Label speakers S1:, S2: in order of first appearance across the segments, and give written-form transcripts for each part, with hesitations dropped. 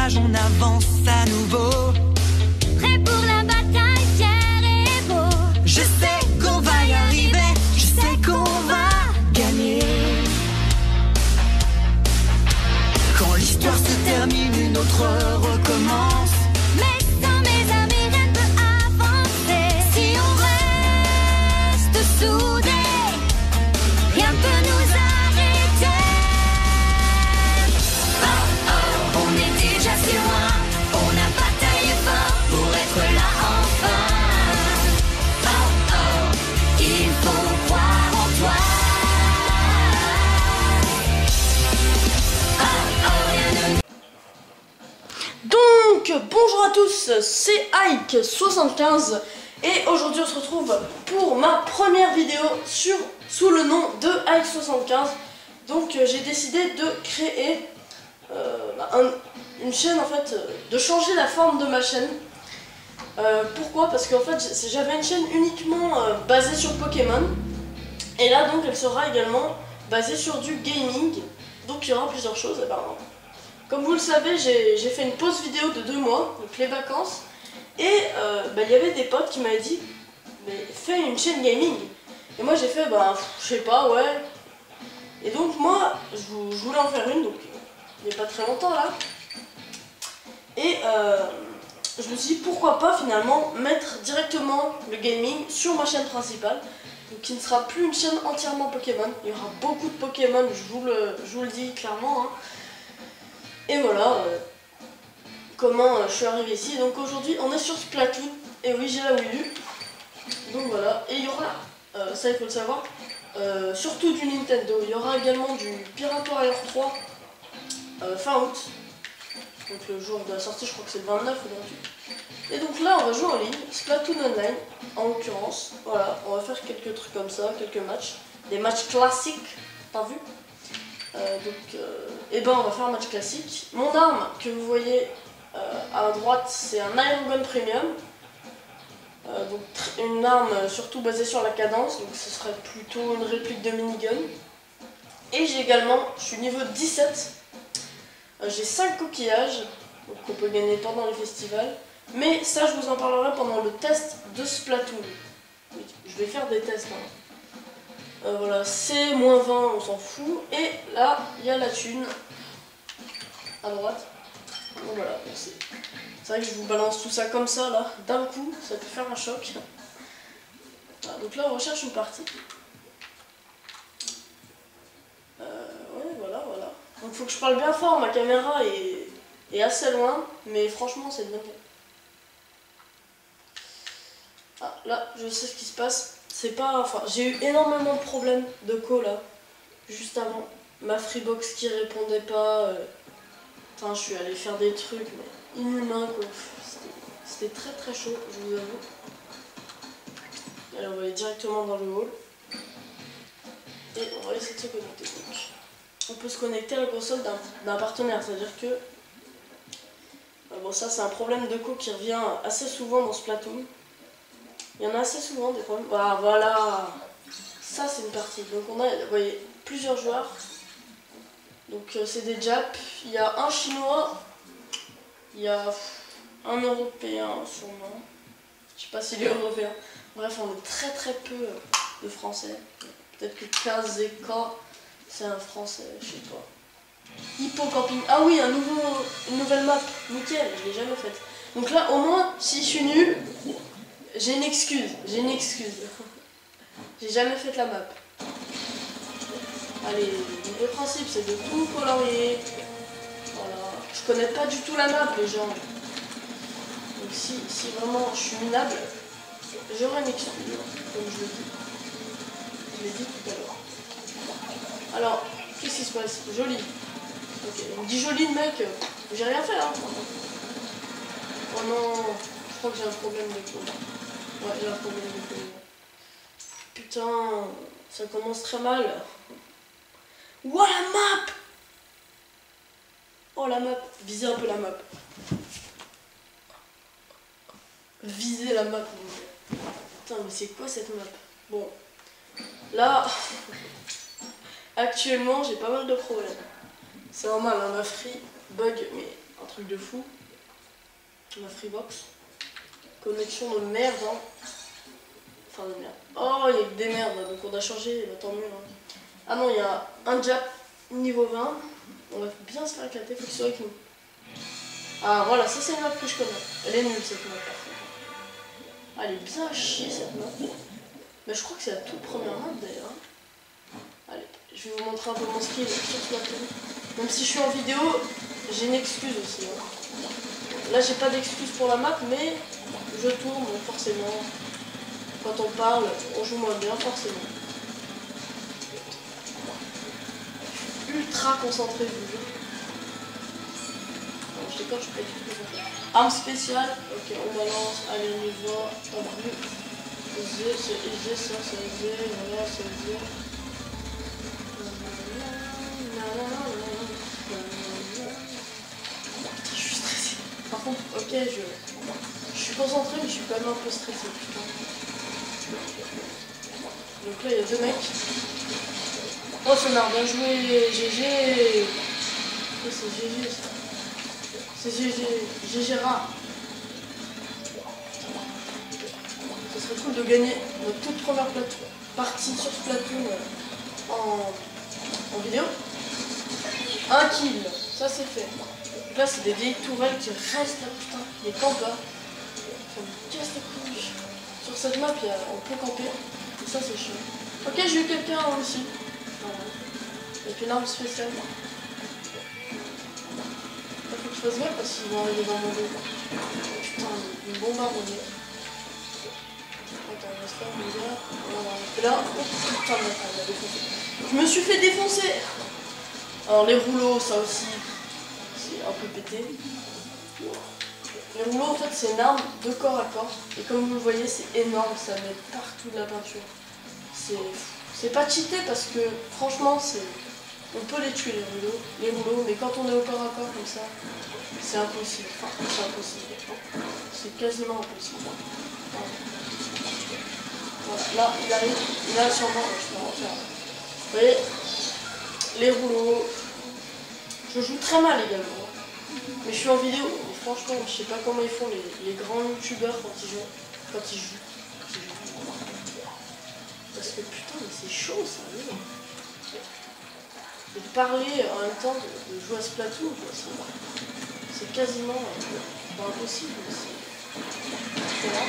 S1: courage, on avance à nouveau.
S2: Prêt pour la bataille, fier et beau.
S1: Je sais qu'on va y arriver, je sais qu'on va gagner. Quand l'histoire se termine, une autre recommence.
S2: Mais sans mes amis, rien ne peut avancer. Si on reste soudés, rien peut nous arrêter. Oh oh, on est déjà si loin. On a bataillé fort pour être là enfin. Oh oh, il faut croire en toi. Oh oh, rien ne...
S3: Donc bonjour à tous, c'est Ike75 et aujourd'hui on se retrouve pour ma première vidéo sous le nom de Ike75. Donc j'ai décidé de créer une chaîne, en fait, de changer la forme de ma chaîne. Pourquoi? Parce qu'en fait j'avais une chaîne uniquement basée sur Pokémon et là donc elle sera également basée sur du gaming. Donc il y aura plusieurs choses apparemment. Comme vous le savez, j'ai fait une pause vidéo de 2 mois, donc les vacances, et il y avait des potes qui m'avaient dit mais fais une chaîne gaming. Et moi j'ai fait je sais pas, ouais. Et donc moi je voulais en faire une, donc il n'y a pas très longtemps là. Et je me suis dit pourquoi pas finalement mettre directement le gaming sur ma chaîne principale, donc qui ne sera plus une chaîne entièrement Pokémon. Il y aura beaucoup de Pokémon, je vous le dis clairement, hein. Et voilà comment je suis arrivé ici. Donc aujourd'hui on est sur Splatoon, et oui j'ai la Wii U. Donc voilà, et il y aura, ça il faut le savoir, surtout du Nintendo. Il y aura également du Pirate Warrior 3 fin août. Donc le jour de la sortie, je crois que c'est le 29 ou le 28. Et donc là on va jouer en ligne, Splatoon Online en l'occurrence. Voilà, on va faire quelques trucs comme ça, quelques matchs. Des matchs classiques, t'as vu? On va faire un match classique. Mon arme que vous voyez à droite, c'est un Iron Gun Premium. Donc une arme surtout basée sur la cadence, donc ce serait plutôt une réplique de minigun. Et j'ai également, je suis niveau 17, j'ai 5 coquillages, donc on peut gagner pendant les festivals. Mais ça je vous en parlerai pendant le test de Splatoon. Oui, je vais faire des tests hein. Voilà, c'est moins 20, on s'en fout. Et là, il y a la thune à droite. Donc voilà, c'est vrai que je vous balance tout ça comme ça, là, d'un coup, ça peut faire un choc. Voilà, donc là, on recherche une partie. Ouais, voilà. Donc faut que je parle bien fort, ma caméra est assez loin, mais franchement, c'est bien. Ah, là, je sais ce qui se passe. C'est pas... Enfin, j'ai eu énormément de problèmes de call là, juste avant. Ma Freebox qui répondait pas. Enfin, je suis allée faire des trucs, mais inhumains quoi. C'était très très chaud, je vous avoue. Allez, on va aller directement dans le hall. Et on va essayer de se connecter. Donc, on peut se connecter à la console d'un partenaire, c'est-à-dire que... bon, ça c'est un problème de call qui revient assez souvent dans Splatoon. Il y en a assez souvent des problèmes. Ah voilà, ça c'est une partie. Donc on a, vous voyez, plusieurs joueurs. Donc c'est des Japs. Il y a un Chinois. Il y a un Européen sûrement. Je sais pas s'il est européen. Bref, on est très très peu de Français. Peut-être que KZK c'est un Français, je sais pas. Hippo Camping. Ah oui, une nouvelle map. Nickel, je l'ai jamais faite. Donc là, au moins, si je suis nul. J'ai une excuse. J'ai jamais fait la map. Allez, le principe c'est de tout colorier. Voilà. Je connais pas du tout la map les gens. Donc si vraiment je suis minable, j'aurai une excuse, comme je le dis. Je l'ai dit tout à l'heure. Alors, qu'est-ce qui se passe? Joli. Ok, on me dit joli le mec. J'ai rien fait hein. Oh non, je crois que j'ai un problème de code. Ouais, j'ai un problème de code. Putain, ça commence très mal. Ouah, la map! Oh, la map. Visez un peu la map. Visez la map. Putain, mais c'est quoi cette map? Bon. Là, actuellement, j'ai pas mal de problèmes. C'est normal, hein, ma free bug, mais un truc de fou. Ma Freebox. Connexion de merde, hein. Enfin de merde. Oh, il y a que des merdes, donc on a changé, tant mieux. Hein. Ah non, il y a un Jap niveau 20. On va bien se faire éclater, faut qu'il soit avec nous. Ah voilà, ça c'est une map que je connais. Elle est nulle cette map par contre. Ah, elle est bien à chier cette map. Mais je crois que c'est la toute première map d'ailleurs. Allez, je vais vous montrer un peu mon skill sur Splatoon. Même si je suis en vidéo, j'ai une excuse aussi. Hein. Là j'ai pas d'excuse pour la map, mais je tourne donc forcément. Quand on parle, on joue moins bien forcément. Ultra concentré, je vous jure. Je déconne, je suis pas du tout concentré. Arme spéciale, ok, on balance, allez on y va, en bleu. Aisé, c'est aisé, ça c'est aisé, voilà, c'est aisé. Je suis stressé. Par contre, ok, je suis concentré, mais je suis quand même un peu stressé, putain. Donc là, il y a 2 mecs. Oh, ça m'a bien joué, GG. Oh, c'est GG ça. C'est GG rare. Ce serait cool de gagner notre toute première partie sur Splatoon en vidéo. Un kill, ça c'est fait. Donc là, c'est des vieilles tourelles qui restent là, putain. Les campeurs. Ça me casse les couilles. Sur cette map, on peut camper. Et ça, c'est chiant. Ok, j'ai eu quelqu'un aussi. Voilà. Avec une arme spéciale. Il faut que je fasse gaffe parce qu'ils vont arriver dans mon dos. Putain, une bombe arrosée. Attends, j'espère que là. Et là, oh putain, il m'a défoncé. Je me suis fait défoncer. Alors les rouleaux, ça aussi, c'est un peu pété. Les rouleaux, en fait, c'est une arme de corps à corps. Et comme vous le voyez, c'est énorme, ça met partout de la peinture. C'est pas cheaté parce que, franchement, on peut les tuer les rouleaux, mais quand on est au corps à corps comme ça, c'est impossible. Enfin, c'est impossible. C'est quasiment impossible. Voilà, là, il arrive, il a sûrement, je peux en faire. Vous voyez, les rouleaux, je joue très mal également. Mais je suis en vidéo, et franchement, je sais pas comment ils font les grands youtubeurs quand ils jouent. Parce que putain, mais c'est chaud ça, oui. Et de parler en même temps de jouer à Splatoon, c'est quasiment pas impossible. Voilà.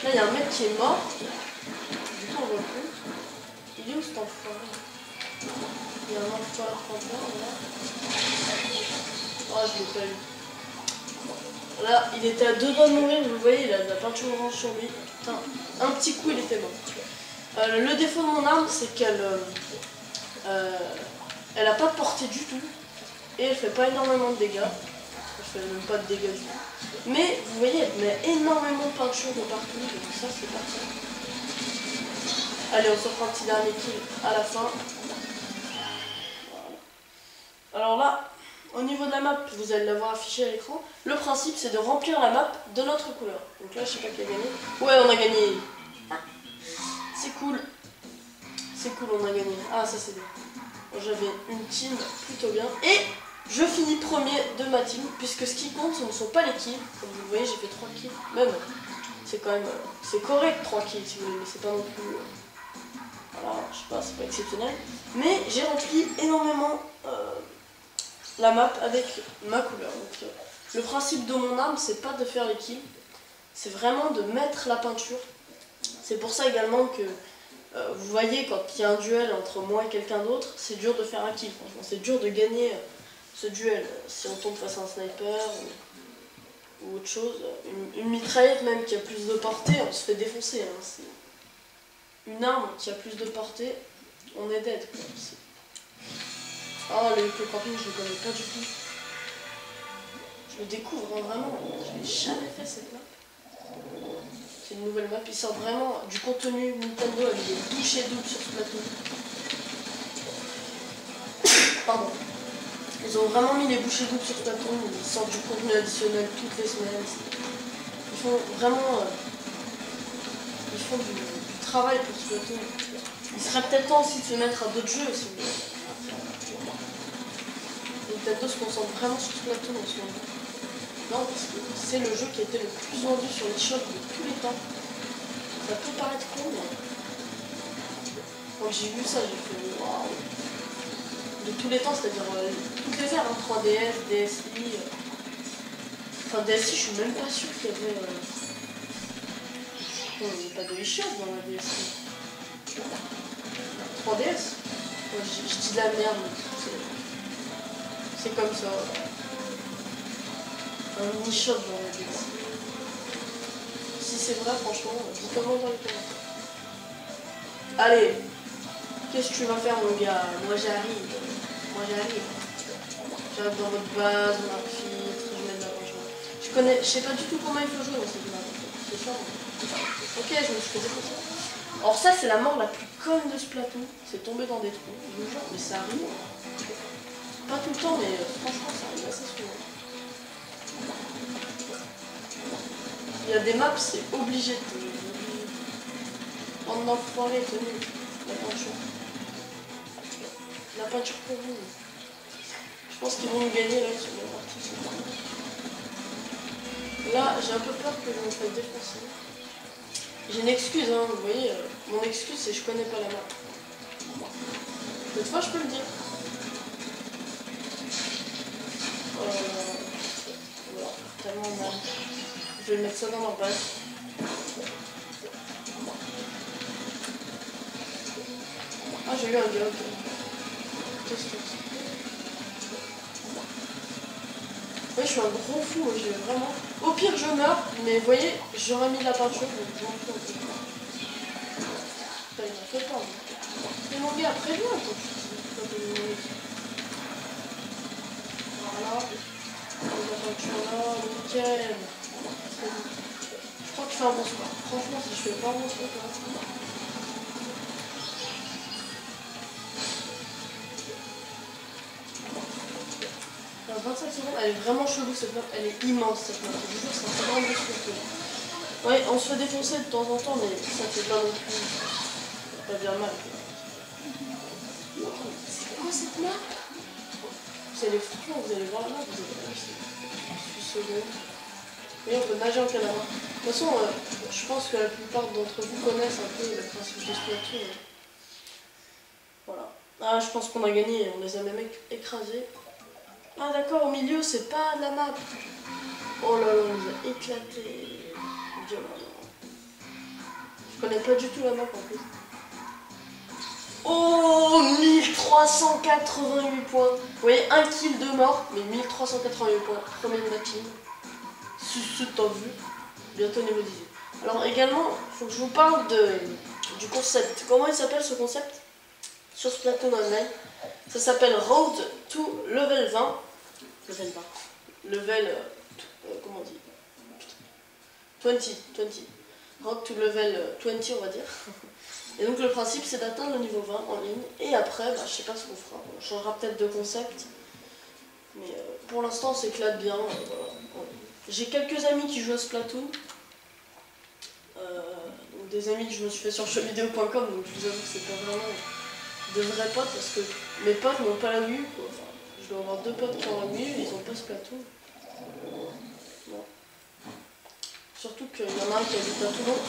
S3: Là, il y a un mec qui est mort. Du coup, on voit plus. Il est où cet enfoiré? Il y a un enfoiré de 30 ans, là. Oh, je l'ai pas eu. Là, il était à 2 doigts de mourir, vous le voyez, il a de la peinture orange sur lui. Putain, un petit coup, il était mort. Le défaut de mon arme, c'est qu'elle elle a pas de portée du tout. Et elle fait pas énormément de dégâts. Elle fait même pas de dégâts du tout. Mais vous voyez, elle met énormément de peinture de partout. Donc ça, c'est parfait. Allez, on se fera un petit dernier kill à la fin. Voilà. Alors là, au niveau de la map, vous allez l'avoir affiché à l'écran. Le principe, c'est de remplir la map de notre couleur. Donc là, je sais pas qui a gagné. Ouais, on a gagné. C'est cool. C'est cool, on a gagné. Ah, ça c'est bien. J'avais une team plutôt bien. Et je finis premier de ma team, puisque ce qui compte, ce ne sont pas les kills. Comme vous le voyez, j'ai fait 3 kills. Même, c'est quand même... c'est correct 3 kills, si vous voulez, mais c'est pas non plus... voilà, je sais pas, c'est pas exceptionnel. Mais j'ai rempli énormément la map avec ma couleur. Donc, le principe de mon arme, c'est pas de faire les kills. C'est vraiment de mettre la peinture. C'est pour ça également que... vous voyez, quand il y a un duel entre moi et quelqu'un d'autre, c'est dur de faire un kill, franchement. C'est dur de gagner ce duel. Si on tombe face à un sniper ou autre chose, une mitraillette même qui a plus de portée, on se fait défoncer. Hein. Une arme qui a plus de portée, on est dead. Ah, le camping, je le connais pas du tout. Je le découvre hein, vraiment. Je n'ai jamais fait cette map. C'est une nouvelle map, ils sortent vraiment du contenu Nintendo avec des bouchées doubles sur Splatoon. Pardon. Ils ont vraiment mis les bouchées doubles sur Splatoon, ils sortent du contenu additionnel toutes les semaines. Ils font vraiment... ils font du travail pour Splatoon. Il serait peut-être temps aussi de se mettre à d'autres jeux aussi. Nintendo se concentre vraiment sur Splatoon en ce moment. Non, parce que c'est le jeu qui a été le plus vendu sur l'eShop de tous les temps. Ça peut paraître con, mais quand j'ai vu ça, j'ai fait waouh. De tous les temps, c'est-à-dire toutes les ères, hein, 3DS, DSi. Enfin, DSi, je suis même pas sûr qu'il y avait. Non, il n'y a pas de eShop dans la DSi. 3DS. Ouais, je dis de la merde, mais c'est comme ça. Un eShop dans la DSi. Si c'est vrai, franchement, dites-moi dans les commentaires. Allez, qu'est-ce que tu vas faire, mon gars? Moi j'arrive. J'arrive dans votre base, on infiltre, je mets de l'arrangement. Je sais pas du tout comment il faut jouer dans cette map. C'est ça. Ok, je me suis fait défoncer. Alors ça, c'est la mort la plus conne de Splatoon. C'est tomber dans des trous. Je vous jure, mais ça arrive. Pas tout le temps, mais franchement, ça arrive assez souvent. Il y a des maps, c'est obligé de tomber. Bande d'enfoirés, tenue. La peinture. La peinture pour vous. Je pense qu'ils vont nous gagner là sur la partie. Là, j'ai un peu peur que je me fasse défoncer. J'ai une excuse, hein, vous voyez. Mon excuse, c'est que je connais pas la map. Cette fois, je peux le dire. Voilà, tellement mal. Je vais mettre ça dans leur base. Ah, j'ai eu un gars, ok. Qu'est-ce que c'est? Oui, je suis un gros fou, j'ai vraiment... Au pire, je meurs, mais vous voyez, j'aurais mis de la peinture, donc je m'en fous un peu. Putain, il m'a fait peur. Mais mon gars, préviens, toi. Voilà. La peinture là, nickel. Je crois que je fais un bon score. Franchement, si je fais pas un bon score, là... 25 secondes, elle est vraiment chelou cette map, elle est immense cette map, je vous jure, c'est un grand défi. Ouais, on se fait défoncer de temps en temps, mais ça fait pas non plus. Pas bien mal. C'est quoi cette map? Vous allez franchement, vous allez voir la map, vous allez voir, c'est 8 secondes. Oui, on peut nager en canard. De toute façon, je pense que la plupart d'entre vous connaissent un peu le principe de Splatoon. Voilà. Ah, je pense qu'on a gagné, on les a même écrasés. Ah d'accord, au milieu, c'est pas de la map. Oh là là, on nous a éclaté. Violemment. Je connais pas du tout la map en plus. Oh, 1388 points. Vous voyez, 1 kill de mort, mais 1388 points. Premier matching. Si t'as vu. Bientôt niveau 18. Alors également, il faut que je vous parle du concept. Comment il s'appelle ce concept? Sur Splatoon Online. Ça s'appelle Road to Level 20. Level 20. Level... comment on dit? 20. Road to Level 20, on va dire. Et donc le principe, c'est d'atteindre le niveau 20 en ligne. Et après, bah, je sais pas ce qu'on fera. On changera peut-être de concept. Mais pour l'instant, on s'éclate bien. Voilà. J'ai quelques amis qui jouent à Splatoon. Des amis que je me suis fait sur jeuxvideo.com. Donc je vous avoue que c'est pas vraiment... de vrais potes parce que mes potes n'ont pas la Wii, quoi. Enfin, je dois avoir 2 potes qui ont la Wii, ils ont pas Splatoon. Non. Surtout qu'il y en a un qui habite à Toulon.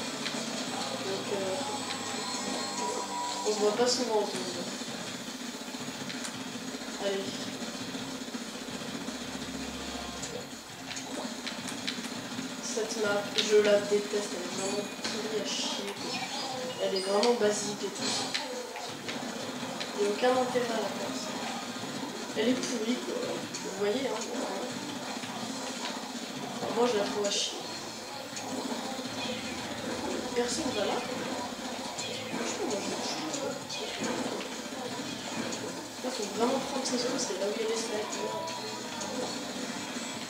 S3: Donc on se voit pas souvent en Toulon. Allez. Cette map, je la déteste, elle est vraiment pourrie à chier. Elle est vraiment basique et tout ça. Il n'y a aucun intérêt à la faire. Elle est pourrie, quoi. Vous voyez, hein. Moi, je la trouve à chier. Personne va là. Franchement, moi, je il faut vraiment prendre ses zones, c'est là où il y a les snipers.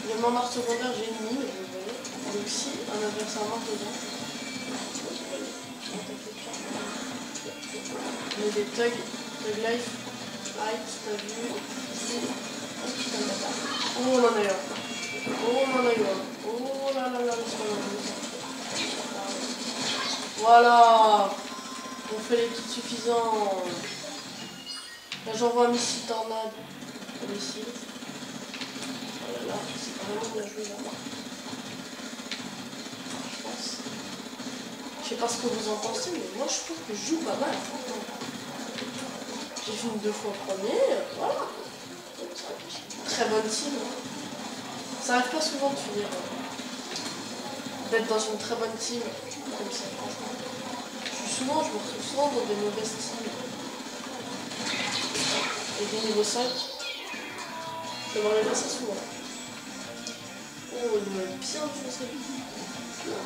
S3: Il y a ma marque secondaire, j'ai une mine, vous voyez. Donc, si un adversaire marque dedans, il y a des thugs. Thug life, height, t'as vu, ici. Oh, on en a eu un. Oh, on en a eu un. Oh là là là, laisse-moi l'embrouille. Voilà. On fait les kits suffisants. Là, j'envoie un missile tornade. Un missile. là, c'est vraiment bien joué là. Je pense. Je sais pas ce que vous en pensez, mais moi je trouve que je joue pas mal. J'ai fini 2 fois en premier, voilà. Très bonne team. Ça arrive pas souvent de finir. D'être dans une très bonne team comme ça, franchement. Je me retrouve souvent dans des mauvaises teams. Et des niveau 5. Ça m'arrive assez souvent. Oh, il m'a bien foncé.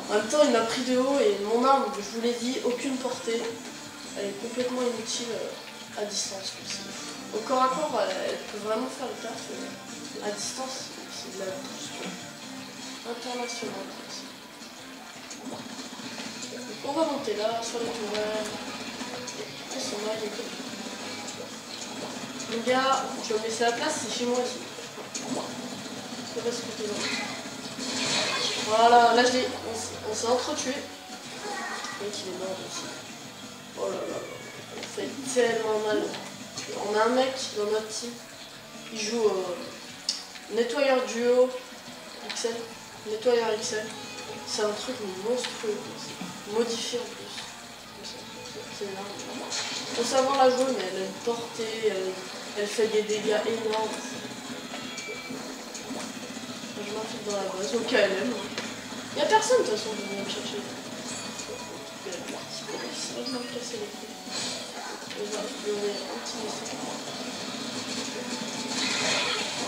S3: En même temps, il m'a pris de haut et mon arme, je vous l'ai dit, aucune portée. Elle est complètement inutile à distance. Au corps à corps, elle peut vraiment faire le taf. À distance, c'est de la boost internationale. On va monter là, sur les tourelles. Ils sont là, les gars. Les gars, je vais me laisser la place, c'est chez moi ici. Je vais pas se côté là. Voilà, là on s'est entretués. Le mec il est mort aussi. Oh là là, on fait tellement mal. On a un mec dans notre team, il joue nettoyeur duo XL, nettoyeur XL. C'est un truc monstrueux, modifié en plus. C'est énorme. Faut savoir la jouer, mais elle a une portée, elle fait des dégâts énormes. Je m'infile dans la base, au KLM. Il n'y a personne de toute façon qui vient me chercher. Il va me casser les pieds. Il va explorer un petit message.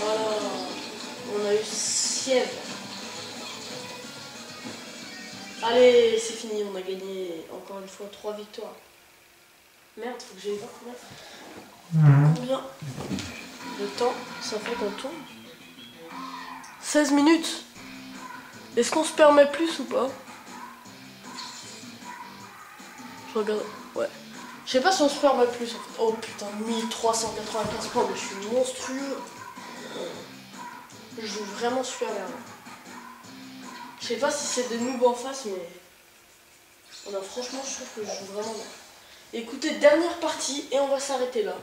S3: Voilà. On a eu Siev. Allez, c'est fini, on a gagné encore une fois 3 victoires. Merde, faut que j'aille voir combien de temps ça fait qu'on tourne. 16 minutes. Est-ce qu'on se permet plus ou pas? Je regarde. Ouais. Je sais pas si on se permet plus en fait. Oh putain, 1395 points, mais je suis monstrueux. Je joue vraiment super bien. Je sais pas si c'est des noobs en face, mais non, franchement, je trouve que je joue vraiment bien. Écoutez, dernière partie et on va s'arrêter là.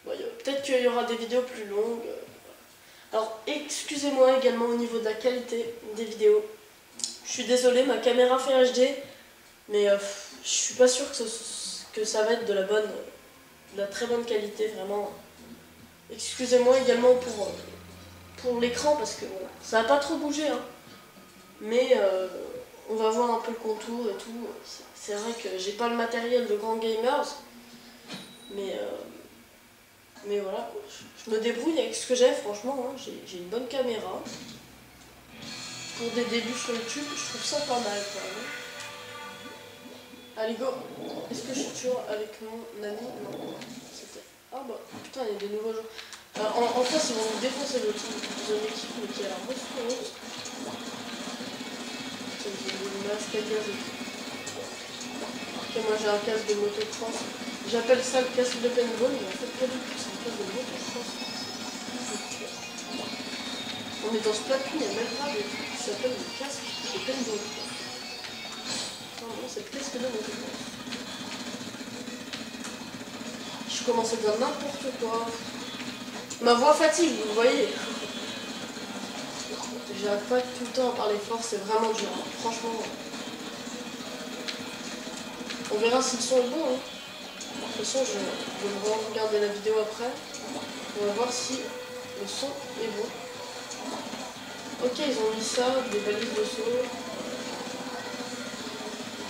S3: Bon, peut-être qu'il y aura des vidéos plus longues. Alors, excusez-moi également au niveau de la qualité des vidéos. Je suis désolé, ma caméra fait HD, mais je suis pas sûr que ça va être de la très bonne qualité, vraiment. Excusez-moi également pour l'écran, parce que voilà, ça va pas trop bouger, hein. Mais on va voir un peu le contour et tout. C'est vrai que j'ai pas le matériel de Grand Gamers, mais voilà, je me débrouille avec ce que j'ai, franchement, hein. J'ai une bonne caméra. Pour des débuts sur YouTube, je trouve ça pas mal quand même. Allez go. Est-ce que je suis toujours avec mon ami? Non. Ah bah putain, il y a des nouveaux joueurs. En face, ils vont nous défoncer le team de l'équipe, mais qui a l'air monstrueuse. J'ai une masque à gaz et tout. Ok, moi j'ai un casque de motocross. J'appelle ça le casque de paintball, mais en fait pas du tout, c'est un casque de motocross. On est dans Splatoon, il y a même pas des trucs qui s'appellent le casque de paintball. Non, c'est le casque de motocross. Je commence à dire n'importe quoi. Ma voix fatigue, vous voyez. J'arrête pas tout le temps à parler fort, c'est vraiment dur. Franchement. On verra si le son est bon. Hein. De toute façon, je vais regarder la vidéo après. On va voir si le son est bon. Ok, ils ont mis ça, des balises de saut.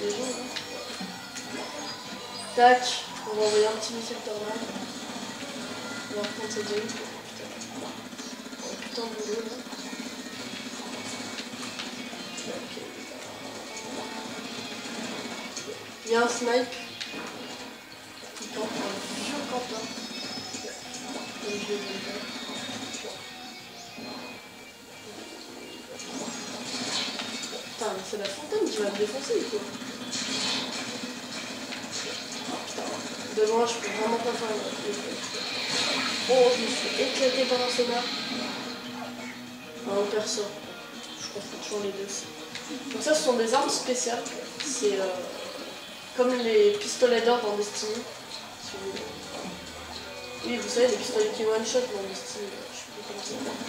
S3: Des gens, hein. Tac, on va envoyer un petit missile tornade. On va reprendre cette zone. Putain de boulot là. Ok. Il y a un snipe qui campe, un vieux campeur. Le vieux campeur. Putain, mais c'est la fontaine qui va me défoncer quoi. De loin, je peux vraiment pas faire le truc. Oh, je me suis éclaté par un sonar. Non, perso. Je confonds toujours les deux. Donc ça, ce sont des armes spéciales. C'est comme les pistolets d'or dans Destiny. Oui, vous savez, les pistolets qui one shot dans Destiny, je sais plus comment ça s'appelle.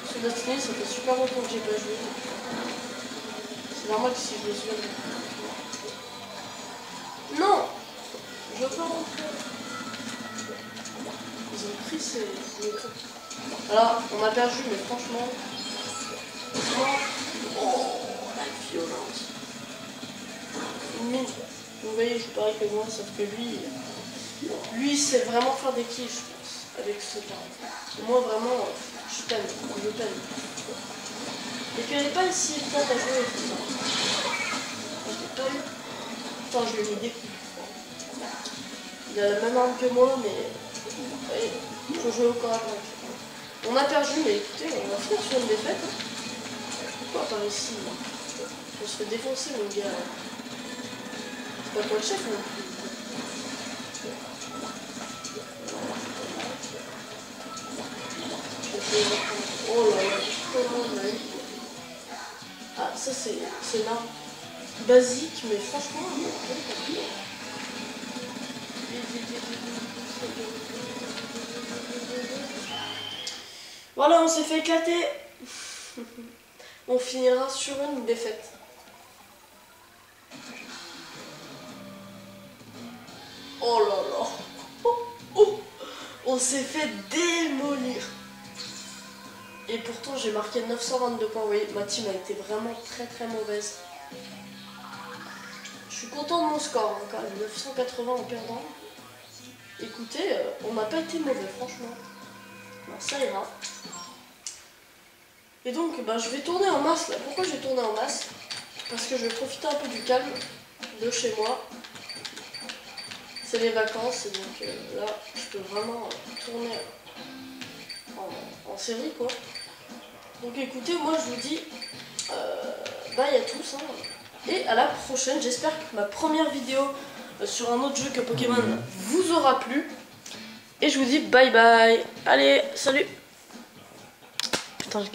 S3: Sur Destiny, ça fait super longtemps que j'ai pas joué. C'est normal que si je le suis. Non! Je veux pas rentrer. Ils ont pris les trucs. Alors, on a perdu, mais franchement. Oh, la violence. Une mine. Vous voyez, il joue pareil que moi, sauf que lui, c'est vraiment faire des kills, je pense, avec ce talent. Moi, vraiment, je peine. Et puis, elle n'est pas si évidente à jouer, tout ça. Je l'ai pas eu. Attends, je lui ai mis des coups. Il a la même arme que moi, mais. Vous voyez, il faut jouer au corps à corps. On a perdu, mais écoutez, on va finir sur une défaite. Pourquoi par ici? On se fait défoncer, mon gars. C'est pas toi le chef non plus. Oh là là, comment on a eu. Ah, ça c'est une arme basique, mais franchement. Voilà, on s'est fait éclater. On finira sur une défaite. Oh là là. Oh, oh. On s'est fait démolir. Et pourtant j'ai marqué 922 points. Vous voyez, ma team a été vraiment très mauvaise. Je suis content de mon score, hein, quand même. 980 en perdant. Écoutez, on n'a pas été mauvais, franchement. Alors, ça ira. Et donc, bah, je vais tourner en masse là. Pourquoi je vais tourner en masse? Parce que je vais profiter un peu du calme de chez moi. C'est les vacances, et donc là, je peux vraiment tourner en série, quoi. Donc écoutez, moi je vous dis, bye à tous, hein. Et à la prochaine. J'espère que ma première vidéo sur un autre jeu que Pokémon vous aura plu. Et je vous dis bye bye. Allez, salut. Putain, je